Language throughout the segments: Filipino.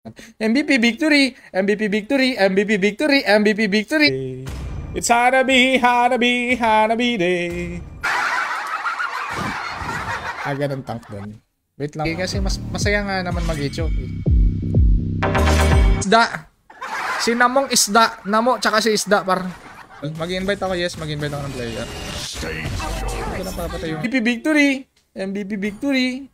MVP victory! MVP victory! MVP victory! MVP victory! It's Hanabi, Hanabi, Hanabi day! Aga ng tank doon. Wait lang. Kasi masaya nga naman mag-choke eh. Isda! Sinamong isda! Namo tsaka si isda par. Mag-invite ako, yes. Mag-invite ako ng player. Ito na papatay yung MVP victory! MVP victory!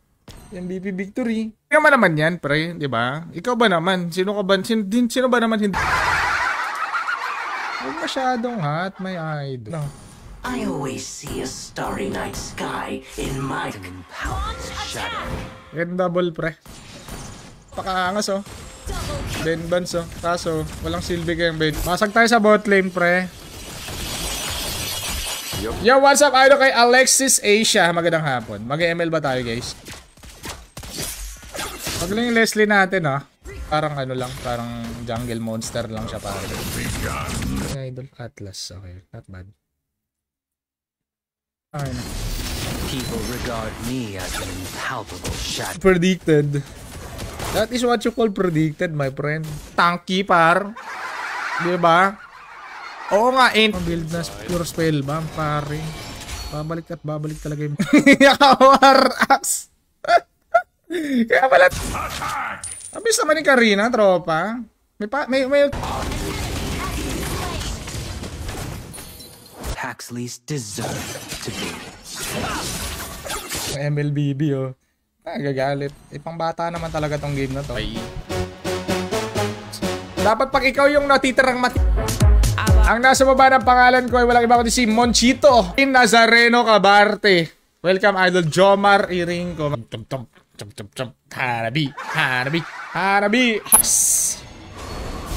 MVP victory. Ikaw ba naman yan, pre? Diba? Ikaw ba naman? Sino ka ba? Sino ba naman hindi? Huwag masyadong hot, may idol. No. I always see a starry night sky in my shadow. Yan double, pre. Pakaangas, oh. Ben Bans, oh. Kaso, walang silbi kayong Ben. Masag tayo sa bot lane, pre. Yo, what's up? Idol kay Alexis Asia. Magandang hapon. Mag-ML ba tayo, guys? Pag lang yung Leslie natin, ah. Parang ano lang, parang jungle monster lang siya parang. Idol Atlas, okay, not bad. Okay na. People regard me as an impalpable shadow. Predicted. That is what you call predicted, my friend. Tanky par. Diba? Oo nga, build na pure spellbomb, pare. Babalik at babalik talaga yung Yakawar axe. Kaya pala abis naman ni Karina, tropa. May Paxley's deserve to be. MLBB, oh. Nagagalit. Pang bata naman talaga tong game na to. Dapat pag ikaw yung natitirang ang nasa baba ng pangalan ko ay walang iba kundi si Monchito in Nazareno Cabarte. Welcome, Idol Jomar Iringco. Hanabi, Hanabi, Hanabi.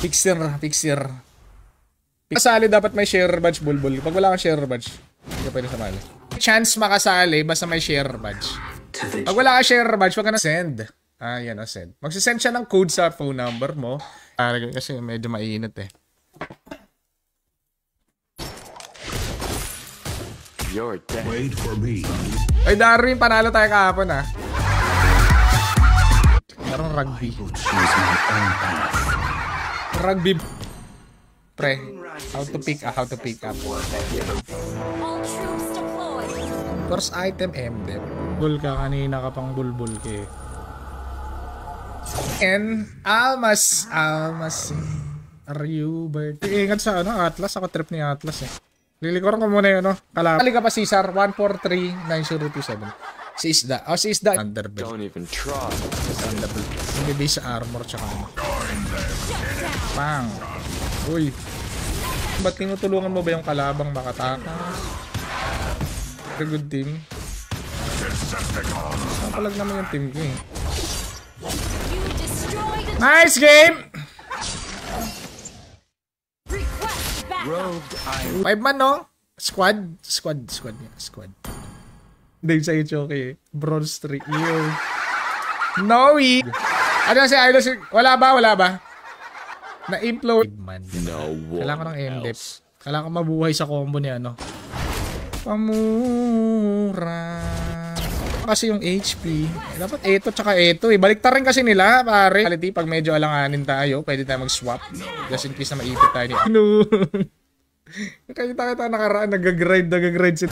Fixer. Kasali dapat may share badge, bulbul. Pag wala kang share badge, hindi ka pwede sumali. Chance makasali basta may share badge. Pag wala kang share badge, wag ka na send. Yan o, send. Magsisend siya ng code sa phone number mo. Kasi medyo mainit eh. Wait for me. Ay, Darwin, panalo tayo kahapon, ah. Parang rugby. Rugby. Pre, how to pick up. First item, MDEP. Bul ka, kanina ka pang bulbul ke. And Almas. Are you bird? Ingat sa ano, Atlas. Ako trip ni Atlas eh. Lilikoran ko muna yun, no? Kali ka pa, Cesar. 143-9027. Si Isda. Oh, si Isda. Thunderbolt. Don't even try. Thunderbolt. Hindi sa armor tsaka ano. Pang. Uy. Ba't tinutulungan mo ba yung kalabang makatakas? Very good team. Napalag naman yung team ko eh. Nice game! 5 man, no? Squad. Dave sa okay. Bronze 3. Ew. Noe. Ano si Idol? Wala ba? Na-implode. Man. No one Kailangan ko ng MDEP. Kailangan ko mabuhay sa combo ni ano. Pamura. Kasi yung HP. Dapat ito tsaka ito eh. Baliktar rin kasi nila, pare. Pag medyo alanganin tayo, pwede tayo mag-swap. Just in case na maipit tayo niya. No. Nakita kita nakaraan. Nag-grind si...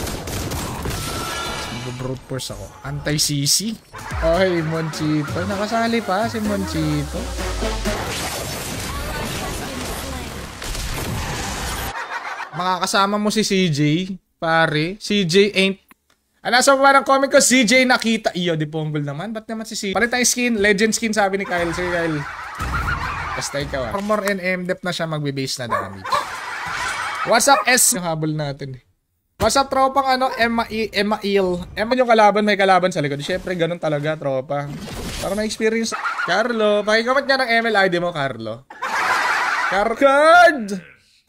Brute force ako. Anti-CC. Okay, Monchito. Nakasali pa si Monchito. Makakasama mo si CJ, pare. CJ ain't... Nasa ba ng comment ko, CJ nakita. Iyo, di ponggol naman. Ba't naman si CJ? Palit tayo skin. Legend skin, sabi ni Kyle. Sige, Kyle. Basta ikaw, ah. Armor and MDEP na siya magbe-base na damage. What's up, S? Yung habol natin. What's up, tropang ano? Emmail. Emma yung kalaban, may kalaban sa likod. Siyempre, ganun talaga, tropa. Para ma-experience. Carlo, pakikamat nga ng ML ID mo, Carlo. Carcard!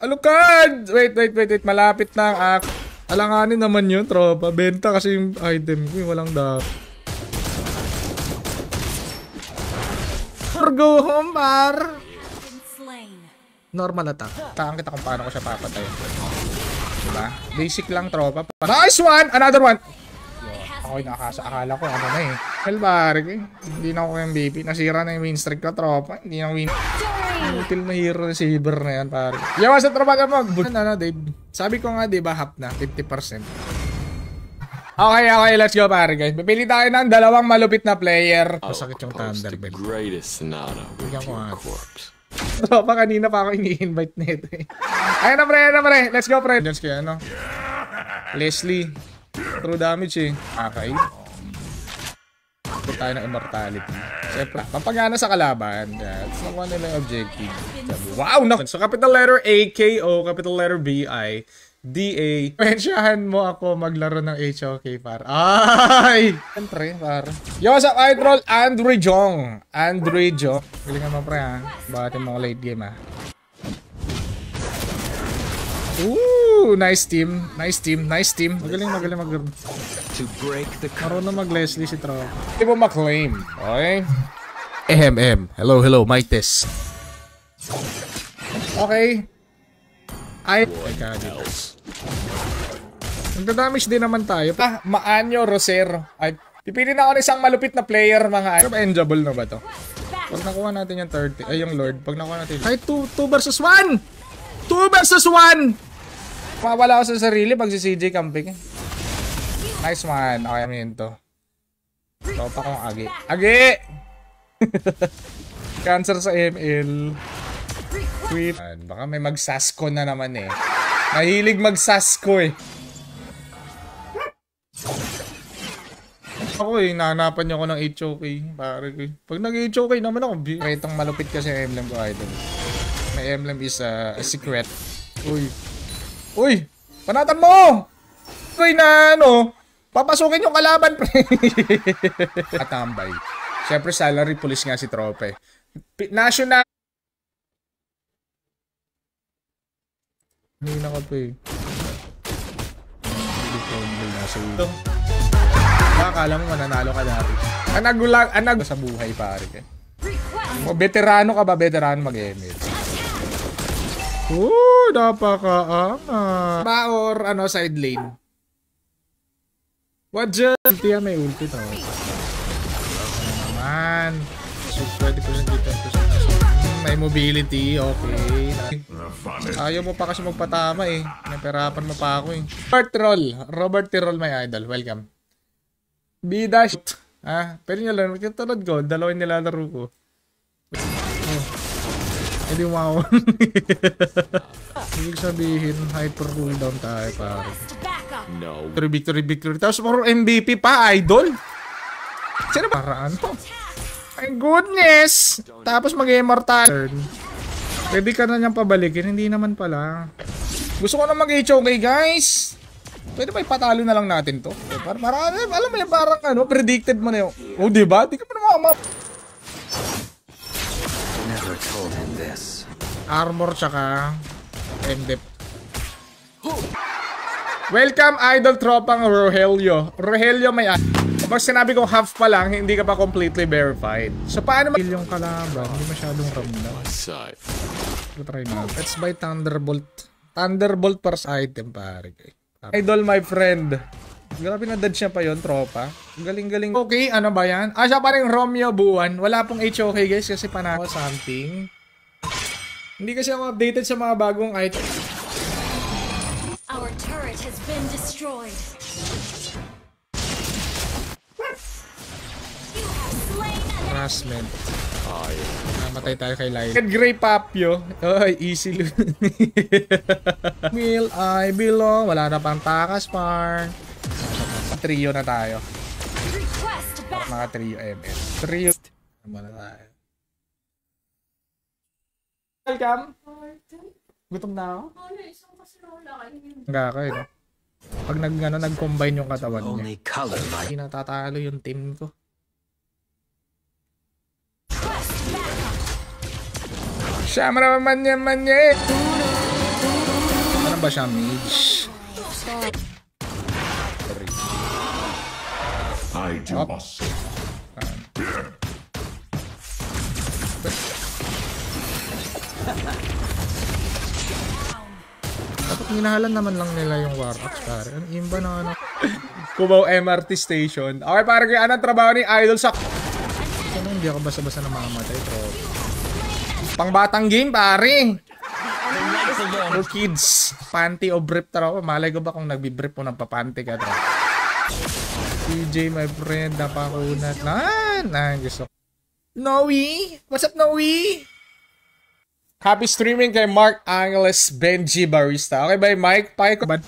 Alukad! Wait. Malapit na ang act. Alanganin naman yun, tropa. Benta kasi yung item ko. Walang dapat. Go home, par! Normal attack. Takan kita kung paano ko siya papatay. Diba? Basic lang, tropa. Nice one! Another one! Okay, nakakasa. Akala ko ano na eh. Hell, pare ko eh. Hindi na ako MVP. Nasira na yung win streak ko, tropa. Hindi na win. Util na hero receiver na yan, pare. Yawa sa tropa ka mag. Ano, Dave? Sabi ko nga, di ba, half na? 50%. Okay, let's go, pare, guys. Pipili tayo ng dalawang malupit na player. Masakit yung Thunderbell. Bigyan ko nga. Tropa, kanina pa ako ini-invite nito eh. Ayun na, pre. Let's go, pre. Jones kaya, ano? Leslie. True damage eh. Okay. Ito tayo ng immortality. Siyempre, pampagana sa kalaban. That's nakuha nila yung objective. Wow! So, capital letter A, K-O, capital letter B, I, D-A. Pensyahan mo ako maglaro ng HOK, par. Ay! Siyempre, par. Yo, what's up, idol? Andre Jong. Galingan mo, pre, ha? Bakit yung mga late game, ha? Ooh, nice team. Magaling. Marunong mag-Leslie si Tro. Hindi mo maklaim. Okay? Hello, Mites. Okay. Nagdadamage din naman tayo. Maanyo Rosero. Ay, pipili na ako ng isang malupit na player, mga ay. Enjoyable na ba to? Pag nakuha natin yung 30, ay yung Lord. Pag nakuha natin, ay 2 versus 1! 2 versus 1! Mawala ako sa sarili pag si CJ camping. Nice man. Okay, amin to. Tropa kong Agi! Cancer sa ML. Tweet. Baka may magsasko na naman eh. Mahilig magsasko eh. Ako eh, nahanapan niyo ako ng HOK. Pag nag-HOK naman ako, itong malupit kasi emblem ko, idol. My emblem is a secret. Uy! Panatan mo! Uy na ano, papasukin yung kalaban, pre. Atambay. Siyempre, salary police nga si Trope. National. Hindi na ka pa eh. Akala mo mananalo ka dati. Anag sa buhay, pare. O, veterano ka ba? Veterano mag-emit. Napaka-angat. Ba or ano, side lane? What dyan? Ulti yan, may ulti to. Naman. So, 20% defense. May mobility, okay. Ayaw mo pa kasi magpatama eh. Naperapan mo pa ako eh. Robert Tirol, my idol. Welcome. B-dash. Pwede nyo lang. Tulad ko, dalawin nilalaro ko. Hindi wow. Ibig sabihin, hyper cooldown tayo, pare. No. Victory. Tapos more MVP pa, idol. Sino ba? Paraan to. My goodness! Tapos mag-immortal. Pwede ka na niyang pabalikin. Hindi naman pala. Gusto ko na mag-HOK, guys. Pwede ba ipatalo na lang natin to? Alam mo yan, parang ano, predicted mo na yun. Oh, diba? Di ka pa naman Never told him this. Armor tsaka MDep. Welcome, idol tropang Rogelio. Rogelio may pag sinabi ko half pa lang, hindi ka pa completely verified. So paano yung kalaban? Hindi masyadong ramdam. Try na. Let's buy Thunderbolt. Thunderbolt first item, pare. Idol, my friend. Grabe na dodge niya pa yon, tropa. Galing-galing. Okay, ano ba yan? Siya pa rin Romeo Buwan. Wala pong HOK, guys, kasi panako something. Hindi kasi ako updated sa mga bagong item. Our turret has been destroyed. Harassment. Namatay tayo kay Light. Grey Papio. Ay, easy loot. Will I belong? Wala na pang takas, par. Trio na tayo. Mga trio MS. Trio. Tama na tayo. Welcome. Gutom na ako? Hangga ka eh, no? Pag nag-combine yung katawan niya. Hindi natatalo yung team ko. Siya naman niya eh. Ano ba siya, mage? I do must. Dapat minahalan naman lang nila yung War Axe, pare. Ang imba na ano. Cubao MRT Station. Okay, pare, anong trabaho ni Idol sa... Ano, hindi ako basta-basta namamatay, tropa. Pangbatang game, pare. For kids. Panty o brief, tropa. Malay ko ba kung nagbibrief mo ng papanty ka, tropa. CJ, my friend, napakunat. Gusto. Noe? What's up, Noe? Happy streaming kay Mark Angeles Benji Barista. Okay ba, Mike? Pake ko ba?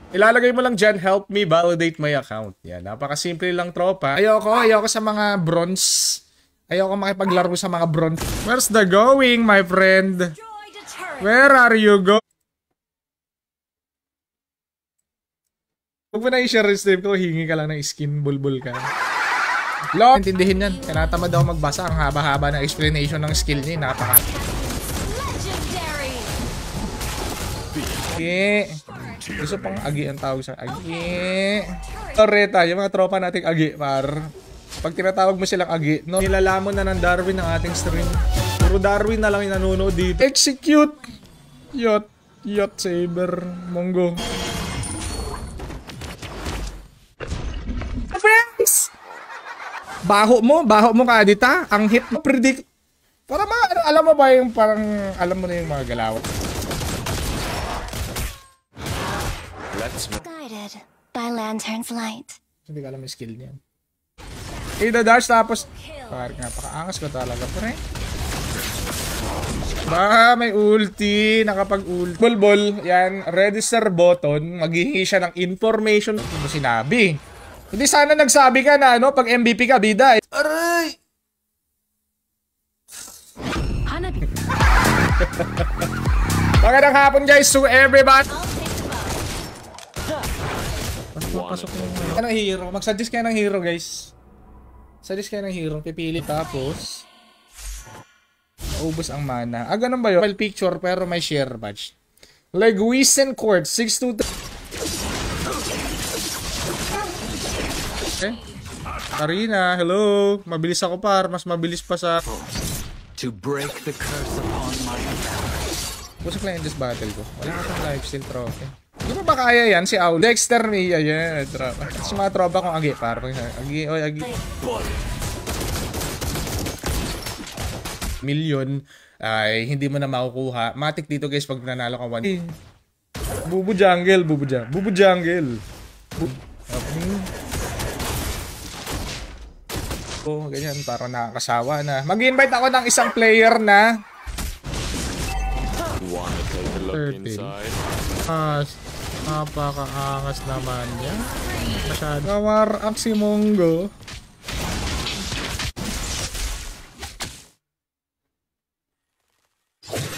Ilalagay mo lang dyan, help me validate my account. Yan, napakasimple lang, tropa. Ayoko sa mga bronze. Ayoko makipaglaro sa mga bronze. Where's the going, my friend? Where are you go? Huwag mo na i-share yung stream ko, hingi ka lang ng skin, bulbul ka. Long, intindihin yan. Tinatamad ako magbasa. Ang haba-haba na explanation ng skill niya. Napaka... Gusto pang agi ang tawag sa agi. Toreta, yung mga tropa nating agi, par. Pag tinatawag mo silang agi, no, nilalamon na ng Darwin ng ating stream. Puro Darwin na lang yung nanonood dito. Execute! Yacht Saber, Mongo. Friends! Baho mo kadita. Ang hit mo, predict. Para alam mo ba yung parang, alam mo na yung mga galaw. Guided by lantern's light. Hindi ka alam yung skill niyan. Ida-dash tapos... Parang napakaangas ko talaga, pre. May ulti. Nakapag-ulti. Bulbul, yan. Register button. Maghihingi siya ng information. Ano mo sinabi? Hindi sana nagsabi ka na, ano, pag MVP ka, bida. Aray! Magandang hapon, guys, to everybody. Pasok mo ng hero. Mag-suggest kayo ng hero, guys. Suggest kayo ng hero. Pipili tapos maubos ang mana. Ganun ba yun? Well, picture pero may share badge. Leguisen Court 623. Okay. Karina, hello. Mabilis ako, par. Mas mabilis pa sa... To break the curse upon my family. Busok lang yung this battle ko. Wala ka pang lifesteal trophy. Di ba kaya yan si Aul? Dexter Mia yan. Tropa. Sa mga tropa kong agi. Parang agi. Oy, agi. Million ay hindi mo na makukuha. Matik dito, guys, pag nanalo ka 1. Bubu jungle. Bubu jungle. Oh, ganyan. Parang nakakasawa na. Mag-invite ako ng isang player na 13. Napakaangas naman niya. Masyado. Kamarak si Mongo.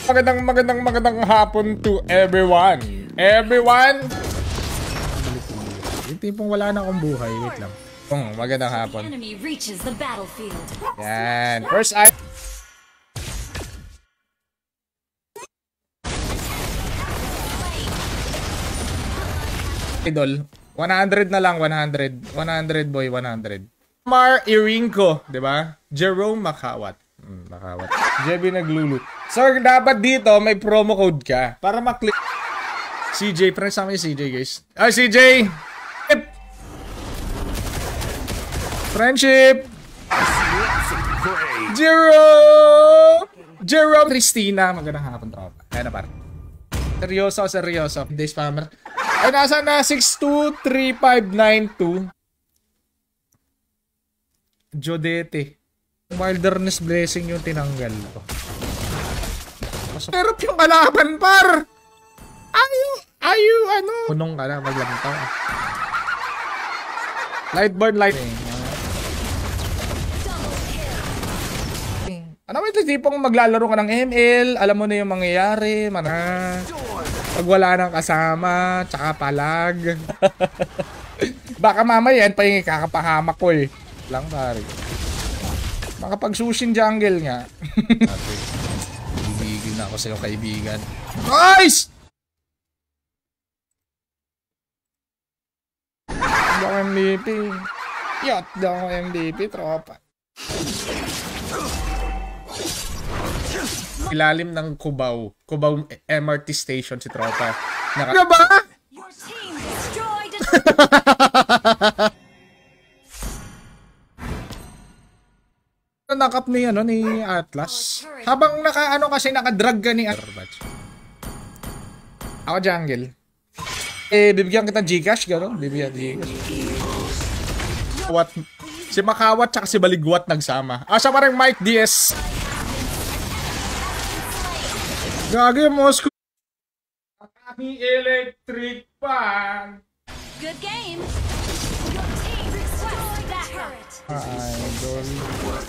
Magandang hapon to everyone. Yung tipong wala na akong buhay. Wait lang. Magandang hapon. Yan. First eye. Idol. 100 na lang. 100 boy. 100. Mar Irinco. Diba? Jerome Makawat. Makawat. JB naglulut. So, dapat dito may promo code ka. Para maklik. CJ. Friends sa akin yung CJ, guys. Ay, CJ! Friendship! Jerome Christina. Magandang hapon, tropa. Ayan na, par. Seryoso. Day spammer. Ay, nasa na 623592. Jodete. Wilderness blessing yung tinanggal ko. Pero yung kalaban, par! Ayu, ano? Punong ka na, maglantaw. Lightborn lightning. Ano mo ito, tipong maglalaro ka ng ML, alam mo na yung mangyayari, pag wala nang kasama, tsaka palag. Baka mamaya yan pa yung kakapahamak ko eh. Lang pare. Makapag sushin jungle nga. Bibigil na ako sa iyong kaibigan. Nice! Hindi ako MVP. Yacht daw ako MVP, tropa. Ilalim ng Cubao. Cubao MRT station si tropa. Ano ba? Your team destroyed a Nakap ni ano ni Atlas. Habang naka-drug ka ni Atlas. Ako jungle. Bibigyan kita Gcash, gano'n? Bibigyan Gcash. What? Si Makawat tsaka si Baligwat nagsama. Siya parang Mike Diaz. Gagi mo school. Ang electric pan. good game. Your team destroyed that turret. Idol.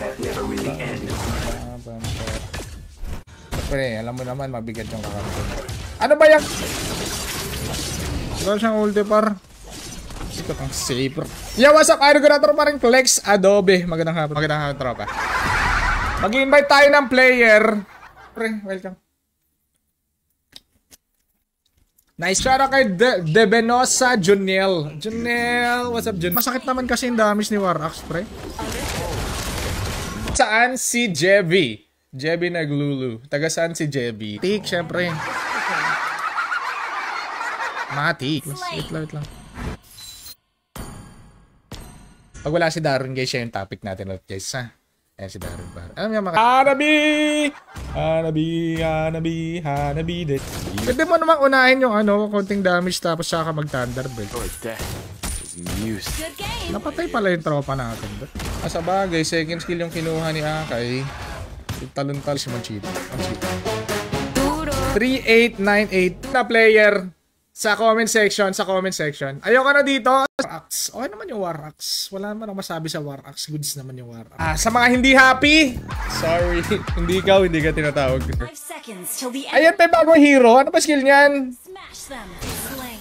That never really ended. Pre, alam mo naman mabigat yung kakampi. Ano ba yan? Wala siyang ulti par. Sikat ang saber. Yo, what's up? Iron Gonator pa rin Flex Adobe. Magandang hapon. Magandang hapon, tropa. Mag-invite tayo ng player. Pre, welcome. Nice. Shout out kay Debenosa Juniel. Juniel, what's up, Juniel? Masakit naman kasi yung damage ni Warax, pre. Saan si Jebby? Jebby naglulu. Taga saan si Jebby? Tik, syempre. Matik. Wait lang. Pag wala si Darren, guys, siya yung topic natin ulit, guys, ha? Ayan si Darren Bar. Alam niya mga... Hanabi, det. Pwede mo namang unahin yung konting damage tapos siya ka mag-Thunderbird. Good game. Napatay pala yung tropa natin. Sa bagay, second skill yung kinuha ni Akay. Talon-tal si Manchito. 3898 na player. Sa comment section, Ayoko na dito. Warax. Okay naman yung Warax. Wala naman ako masabi sa Warax. Goods naman yung Warax. Sa mga hindi happy, sorry. hindi ka tinatawag. 5 seconds till the end. Ayan pa yung bagong hero. Ano ba skill niyan? Smash them. Slain.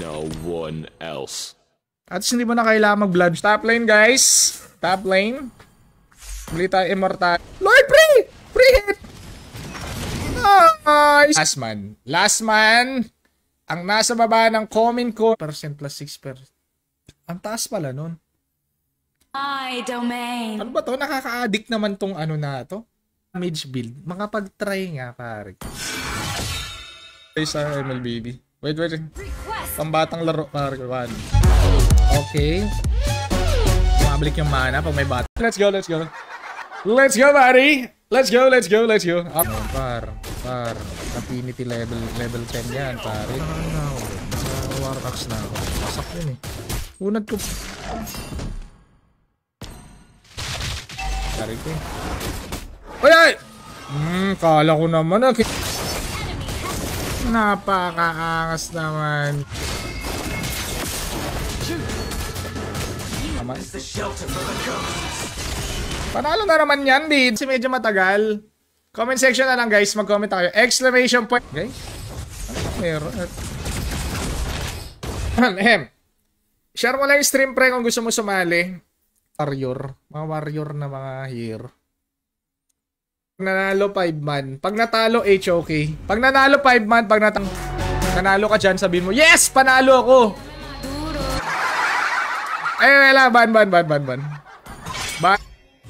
No one else. At hindi mo na kailangan mag-blood. Top lane, guys. Top lane. Bili tayo immortal. Lord, free hit! Nice! Last man. Ang nasa baba ng comment ko. % plus 6%. Ang taas pala nun. My domain. Ano ba to? Nakaka-addict naman tong na to. Mage build. Makapag-try nga, pare. Sa ML baby. Wait. Request. Pambatang laro, pare. Okay. Mabalik yung mana pag may bata. Let's go, buddy. Let's go. Up. Par. Affinity level 10 yan, pare. Sa Warax na ako. Masak yun eh. Unad ko. Pare ko eh. Ay! Kala ko naman. Napakaangas naman. Panalo na naman yan, bid. Kasi medyo matagal. Comment section na lang, guys. Mag-comment tayo. Exclamation point. Guys? Ano ba meron? Share mo lang yung stream, pre, kung gusto mo sumali. Warrior. Mga warrior na mga hero. Pag nanalo 5 man. Pag natalo, HOK. Pag nanalo 5 man, pag nanalo ka dyan, sabihin mo, yes! Panalo ako! Ay, wala. Ban.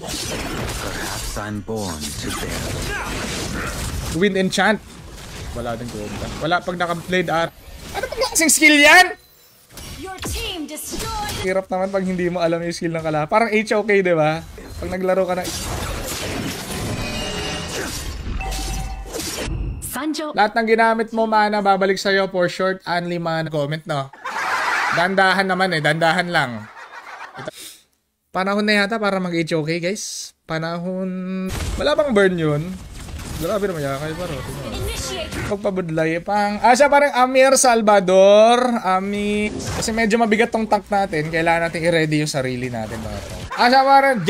Perhaps I'm born to bear. Win enchant. Wala din ganda. Wala pag naka-blade art. Ano pag klaseng skill yan? Your team destroyed. Hirap naman pag hindi mo alam yung skill ng kalaban. Parang HOK, di ba? Pag naglaro ka na... Sanjo. Lahat ng ginamit mo, mana, babalik sa'yo for short, only mana. Comment, no? Dandahan naman dandahan lang. Panahon na yata para mag-HOK, guys. Panahon... Wala bang burn yun? Grabe naman yakay paro. Magpabudlay pang... siya parang Amir Salvador. Kasi medyo mabigat tong tank natin. Kailangan natin i-ready yung sarili natin. Siya parang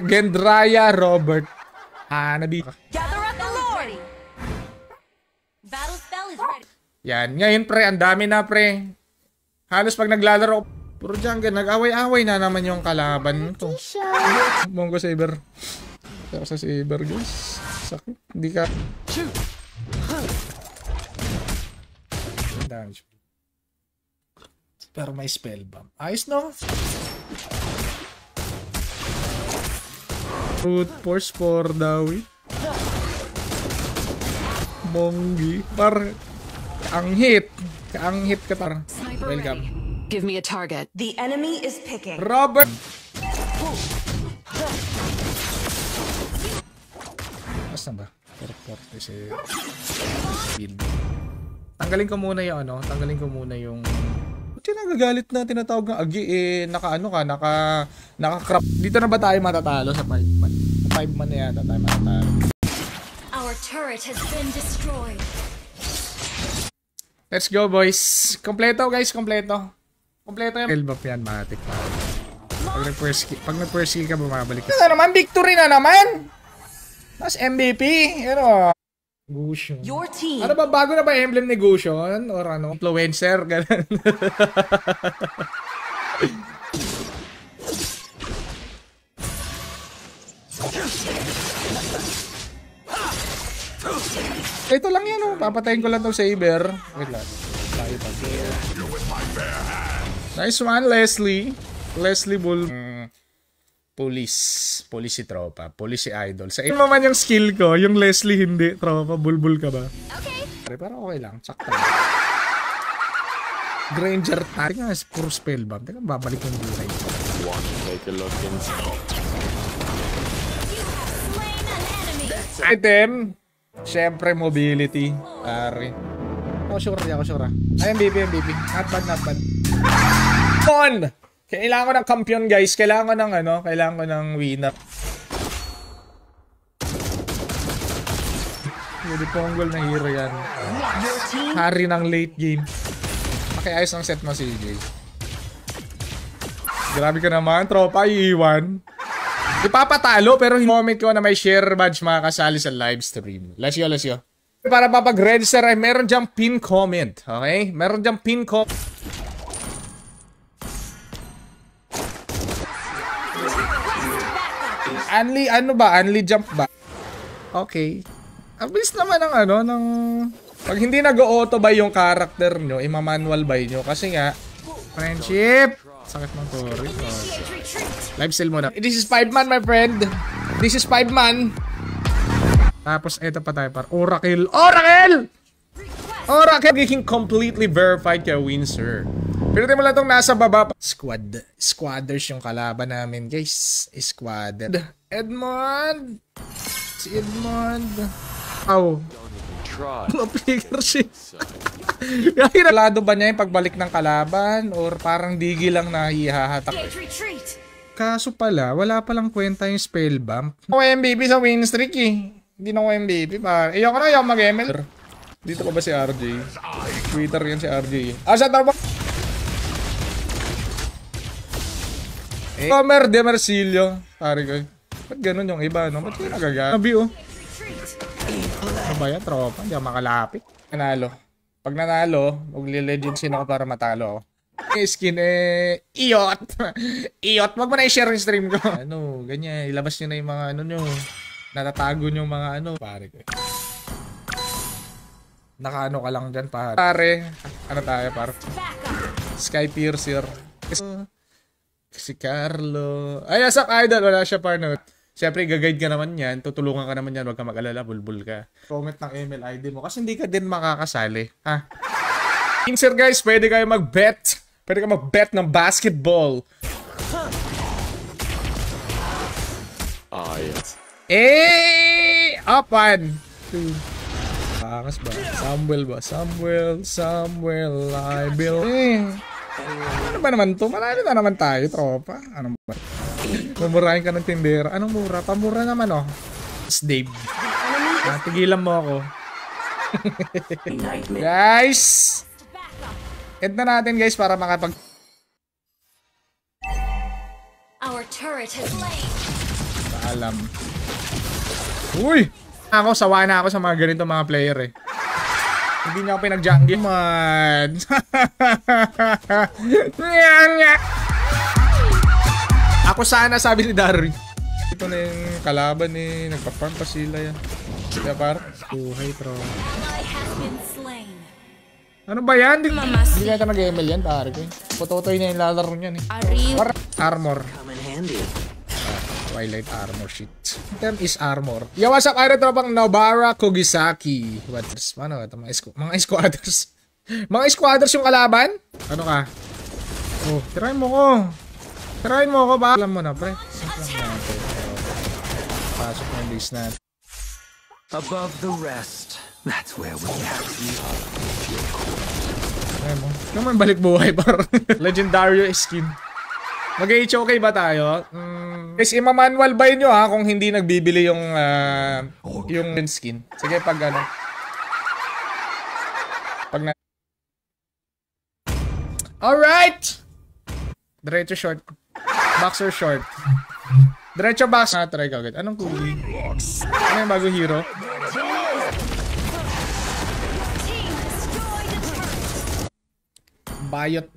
Gendraya Robert. Hanabi. Gather up the Lord. Battle spell is ready. Yan. Ngayon, pre. Ang dami na, pre. Halos pag naglalaro, puro jungle. Nag-away-away na naman yung kalaban to. Mongo Saber. Kaya sa Saber, guys. Sakit. Hindi ka... Damage. Pero may spell bomb. Ayos, no? Brute force for Dawi. Monggi. Par. Ang hit ka par. Welcome. Give me a target. The enemy is picking. Robert. Basta ba? 440 si build. Tanggalin ko muna yung ano, Ba't yung nagagalit na tinatawag ng agi naka-crop. Dito na ba tayo matatalo sa 5 man? 5 man na yata tayo matatalo. Our turret has been destroyed. Let's go, boys. Kompleto, guys, kompleto. Kompleto yung elbap yan, matik pa. Pag nag-first kill ka, bumabalik ka. Ano naman, victory na naman! Mas MVP, Gusion. Your team. Ano ba, bago na ba emblem ni Gusion? Or ano, influencer, ganun. Ito lang yan, papatayin ko lang tong saber. Wait lang. Nice one, Leslie. Leslie Bull. Police si tropa. Police si idol. Sa ito naman yung skill ko, yung Leslie hindi. Tropa, bulbul ka ba? Okay. Pero okay lang. Sakto. Granger tayo nga, puro spell bomb. Teka, babalik yung buhay. Want to take a look inside? Slain an enemy. Item. Siyempre, mobility. Pare. Ako sure. Ay, MVP. Not bad. On! Kailangan ko ng kampiyon, guys. Kailangan ko ng winner. Hindi ponggol na hero yan. Hari ng late game. Makiayos ang set mo, CJ. Grabe ka naman, tropa. Iiwan. Ipapatalo, pero comment ko na may share badge makakasali sa live stream. Let's go. Para papag-register ay meron dyang pin comment. Okay? Meron dyang pin comment. Unli jump ba? Okay. Abilis naman ng pag hindi nag-auto buy yung character nyo, ima-manual buy nyo. Kasi nga, friendship. Sakit ng tori. Live sell muna. This is 5 man, my friend. This is 5 man. Tapos, eto pa tayo par. Oracle! Giging completely verified kay Windsor. Pero di mo lang itong nasa baba pa. Squadders yung kalaban namin, guys. Edmond. Si Edmond. Ow. Figure shit. Lado ba niya yung pagbalik ng kalaban? Or parang digi lang na hihahatak? Kaso pala, wala palang kwenta yung spell bump. Ako MVP sa win streak eh. Hindi na ako MVP pa. Ayoko mag-ML. Dito ko ba si RJ? Twitter yan si RJ. Asa tawag? Comer de Marsilio. Pare ko. Ba't ganun yung iba, no? Ba't yung nagagana? Nabi, Ano ba yan, tropa? Hindi ako makalapit. Nanalo. Pag nanalo, magli-legendsin ako para matalo ako. Yung skin, iyot. Iyot. Wag mo na i-share yung stream ko. Ganyan. Ilabas nyo na yung mga nyo. Natatago nyo mga Pare ko. Nakaano ka lang dyan, pare. Ano tayo, pare? Sky Piercer. Si Carlo. Ay, asak idol. Wala siya, partner. Siyempre, gagayad ka naman yan. Tutulungan ka naman yan. Huwag ka mag-alala. Bulbul ka. Comment ng ML ID mo. Kasi hindi ka din makakasali. Ha? Sir, guys, pwede kayo mag-bet. Pwede kayo mag-bet ng basketball. Yes. Up 1, 2. Pakas ba? Samuel, I build. Ano ba naman to? Manalo na naman tayo, tropa. Anong ba? Mumurahin ka ng tindera. Anong mura? Pamura naman, Dave. Tigilan mo ako. Guys! End na natin, guys, para makapag... Our turret has lain. Paalam. Uy! Sawa na ako sa mga ganito mga player Hindi niya ako pinag-jungle. Man. Ako sana, sabi ni Darwin. Ito na yung kalaban nagpa-farm pa sila yan. Kaya par. Buhay, bro. Ally has been slain. Ano ba yan? Hindi ka nag-ML yan, pare ko. Putotoy na yung lalaro niyan eh. Armor. Come in handy. Twilight armor shit. Item is armor. Yo, what's up? Ayun tropang Nobara Kogisaki. What's ano ito? Mga squatters. Mga squatters yung kalaban? Ano ka? Oh, tirahin mo ko. Tirahin mo ko ba? Alam mo na, pre. Simple lang natin. Pasok na yung base natin. Above the rest, that's where we have you. Ayan mo. Naman balik buhay par. Legendario skin. Mag-HOK ba tayo? Guys, ima-manual buy nyo ha kung hindi nagbibili yung skin. Sige, pag ano. Pag na... Alright! Diretso short. Boxer short. Diretso box. Try ka agad. Anong kulay? Ano yung bago hero?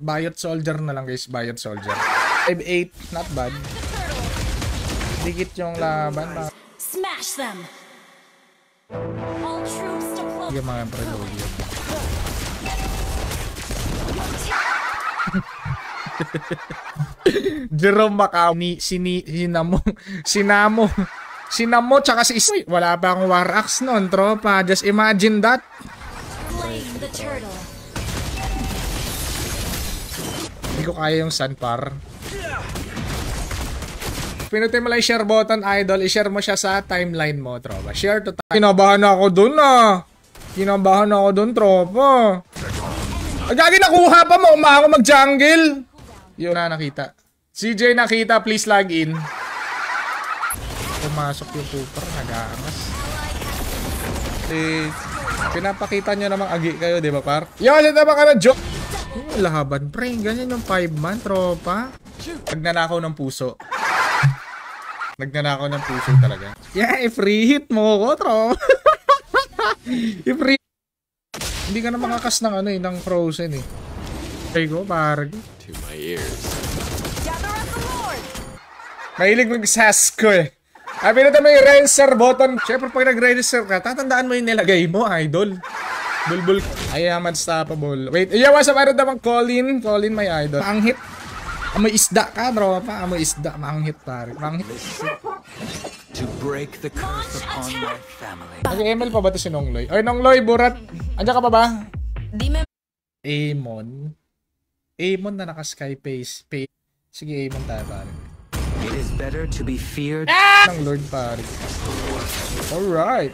Bayot soldier na lang guys. Bayot soldier. 5-8. Not bad. Dikit yung laban. Smash them. All troops deployed. Sige mga preload yun. Jerome Macau Sinamo tsaka si Isoy. Wala pa akong War Axe noon, tropa. Just imagine that. Flame the turtle. Hindi ko kaya yung Sunpar. Pinutin mo lang yung share button, idol. I-share mo siya sa timeline mo, tropa. Share to time. Kinabahan ako dun Kinabahan ako dun, tropa. Agagi nakuha pa mo. Ako mag-jungle. Yun na nakita. CJ nakita, please log in. Pumasok yung super, nag-aangas. Pinapakita nyo namang agi kayo, di ba par? Yo, saan naman ka na joke? Lahaban, pre. Ganyan yung 5-man, tropa. Nagnanakaw ng puso. Nagnanakaw ng puso talaga. Yeah, i-free hit mo ko, tropa. I-free. Hindi ka na makakas ng ano eh, ng frozen eh. Okay ko, parang. To my ears. Mahilig mag-sass ko eh. Pinunta mo yung register button. Siyempre pag nag-register ka, tatandaan mo yung nilagay mo, idol. Bulbul. I am unstoppable. Wait, yeah, what's up? Meron namang Colin. Colin, my idol. Maanghit. Amoy isda ka, bro. Amoy isda. Maanghit, pare. Maanghit. To break the curse upon my family. Nag-ML pa ba ito si Nongloy? Oy, Nongloy, burat. Andiyan ka pa ba? Amon. Amon na naka-sky face. Sige, Amon tayo, pare. It is better to be feared. Ng Lord, pare. Alright.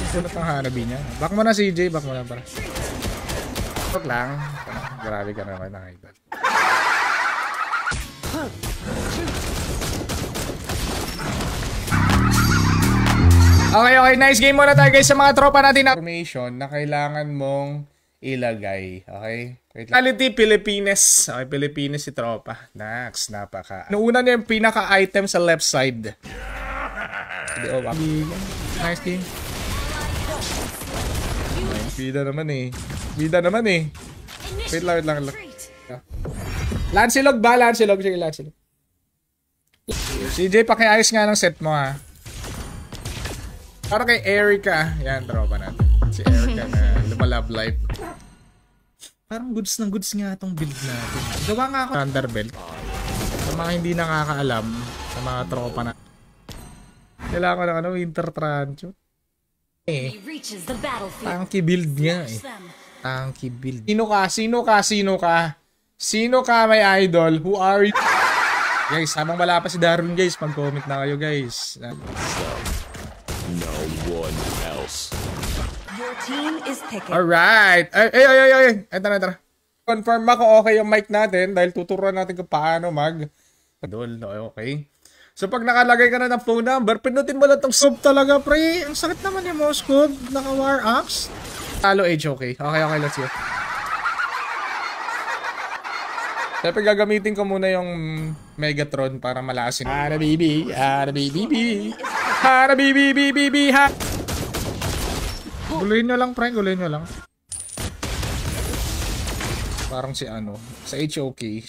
Sunod ang hanabi niya. Back mo na, CJ. Back mo na, pare. Huwag lang. Grabe ka naman, idol. Okay, nice game muna tayo guys sa mga tropa natin. Information na kailangan mong ilagay. Okay? Quality Philippines. Okay, Philippines si tropa. Nax, napaka. Nuuna niya yung pinaka-item sa left side. Nice game. Bida naman eh. Wait lang. Lancelog ba? Lancelog. Sige, Lancelog. CJ, pakiayos nga ng set mo ha. Para kay Erica. Yan, tropa natin. Si Erica na lumalove life. Parang goods ng goods nga itong build natin. Gawa nga ako Thunderbelt. Sa mga hindi nakakaalam, sa mga tropa na. Kailangan ko ng Winter Trancho. Tanky build niya eh. Tanky build. Sino ka may idol? Who are you? Guys, habang wala pa si Darwin guys, mag-comment na kayo guys. No one else. Your team is picking. Alright. Ay. Ito na. Confirm ako okay yung mic natin dahil tuturuan natin kung paano okay. So pag nakalagay ka na ng phone number, pinutin mo lang itong sub talaga, pre. Ang sakit naman yung mouse ko. Naka-war apps. Talo age, okay. Okay, let's go. Siyempre gagamitin ko muna yung Megatron para malasin. Hanabibi. Guluhin nyo lang, pre. Parang si ano. Sa HOK.